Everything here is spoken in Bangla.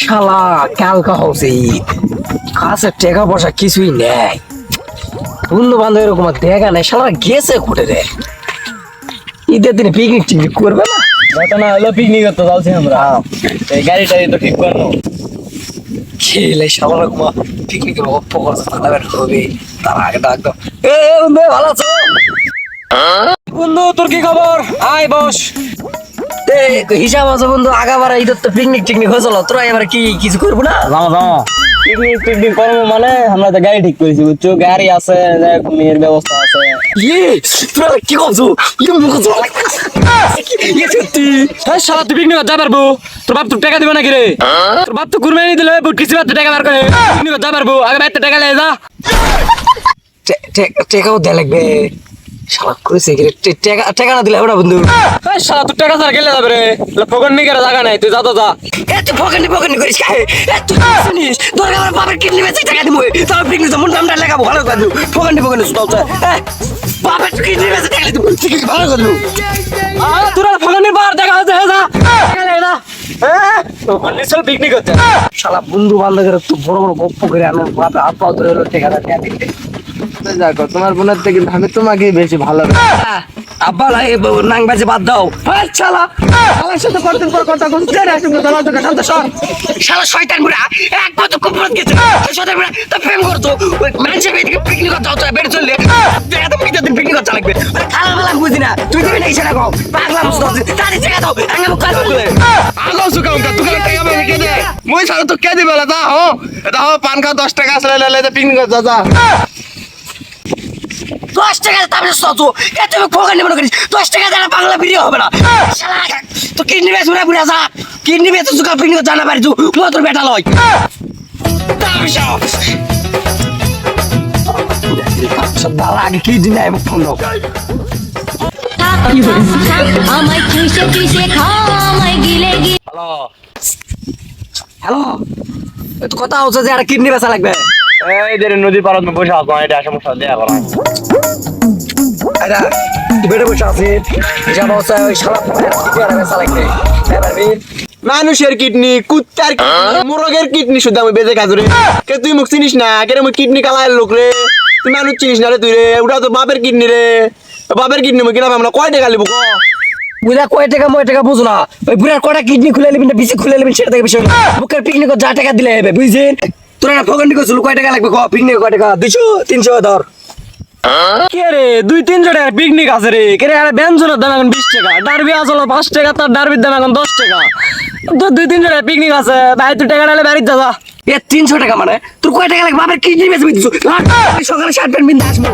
শালা কালকা হচ্ছে ঈদ, কাছে টাকা পয়সা কিছুই নেই, বন্ধু বান্ধব এরকম আর দেখা নেই, শালা গেছে ঘুরে রে। ঈদের দিনে পিকনিক টিকনিক করবে না? ঘটনা হলো পিকনিক করতে যাচ্ছি আমরা, এই গাড়ি টাড়ি তো ঠিক করবো। খেলে শালা রকম পিকনিকের গপ্প করছে, তাহলে হবে। তার আগে ডাক দাও, এ বন্ধু ভালো আছো? বন্ধু তোর কি খবর? আয় বস। হিসাব আছে বন্ধু, আগাবার ঈদের তো পিকনিক টিকনিক হয়েছিল, তোরা এবার কি কিছু করবো না? পিকনিক টিকনিক করবো মানে আমরা তো গাড়ি ঠিক করেছি বুঝছো, গাড়ি আছে, মেয়ের ব্যবস্থা আছে। তোরা কি করছো? সত্যি শালা তুই পিকনিক যা পারবো? তোর বাপ তো টাকা দিবে নাকি রে? তোর বাপ তো কুরবানি দিলে কিছু টাকা বার করে পিকনিক যা পারবো? আগে বাইতে টাকা লে যা, টাকাও দেয়া লাগবে। শালা করেছে টাকা না দিলে হবে না বন্ধু। শালা তুই টাকা ছাড়া গেলে যাবে রে, ফোকন নি করে জায়গা নাই, তুই যা তো যা। তুই ফোকনি করিস খাই, তুই শুনিস তোর আমার বাবার কিডনি বেঁচে টাকা দিব, তার পিকনিক যেমন নামটা লেখাবো ভালো করে দিবো। ফোকনি চলছে, বাবার কিডনি বেঁচে টাকা দিব, ভালো করে দিবো। তোরা ফোকনির বার দেখা হচ্ছে, যা পিকনিক হচ্ছে। শালা বন্ধু বান্ধবের একটু বড় বড় গপ্প করে আনার বাপে হাত পাও ধরে টাকাটা দিতে। দেখো তোমার বোনের থেকে আমি তোমাকে বেশি ভালো আব্বা নাংবাজি বাদ দাও। শালা আমার সাথে করতে কথা বলতে শালা শয়তান বুড়া একবার তো কুপুরত গেছে, শয়তান বুড়া তো প্রেম করতো, ওই মানুষের বেদিকে পিকনিক করতে হতো, বের চললে দেখা তো পিকনিক পিকনিক করতে লাগবে। খালা মালা বুঝি না, তুই দিবি না ইশারা কও, পাগলা মুস্তাফি তাড়ি জায়গা দাও, আঙ্গা মুখ কাল বলে আগো সুকাউন্টা তুই টাকা পাবে কে দে মই সারা তো কে দিবে লা হো এটা হো পান খা 10 টাকা আসলে লে পিকনিক করতে যা 10 টাকা তারপরে সতো এত ফোকানি মনে করিস 10 টাকা দ্বারা বাংলা ভিডিও হবে না। শালা তো কিডনি বেচ বুড়া বুড়া যা, কিডনি বেচ সুকা পিকনিক জানা পারি তুই মোটর বেটা লয়। দাঁড়া আগে কিডনি নাই ফোন দাও। আমায় চুষে চুষে খামায় গিলে গিলে। হ্যালো হ্যালো, তো কথা হচ্ছে যে একটা কিডনি বেচা লাগবে। এই যে নদী পারত বসে আছো এটা সমস্যা দেয়া করা আরে বেড়ে বসে আছে হিসাব হচ্ছে ওই শালা বেচা লাগবে। মানুষের কিডনি কুত্তার কিডনি মুরগের কিডনি শুধু আমি বেজে কাজরে কে তুই মুখ চিনিস না কে মুই কিডনি কালার লোক রে তুই মানুষ চিনিস না রে তুই রে ওটা তো বাপের কিডনি রে বাপের কিডনি মুই কিনা আমরা কয় টাকা লিবো বুঝলা কয় টাকা মই টাকা বুঝো না, ওই বুড়ার কটা কিডনি খুলে নেবেন না বেশি খুলে নেবেন সেটা থেকে বিষয় না, বুকের পিকনিক যা টাকা দিলে হবে বুঝছেন। তোরা না ফোকানি করছিল কয় টাকা লাগবে পিকনিক কয় টাকা? 200 300 ধর। কে রে 200-300 টাকা পিকনিক আছে রে, কে রে আরে ব্যঞ্জনের দাম এখন 20 টাকা, ডারবি আসলো 5 টাকা, তার ডারবির দাম এখন 10 টাকা, তো 200-300 টাকা পিকনিক আছে ভাই, তুই টাকা নালে বাড়িতে যা। এ 300 টাকা মানে তোর কয় টাকা লাগবে? বাপের কিডনি বেচে দিছো, সকালে শার্ট প্যান্ট পিনতে আসবো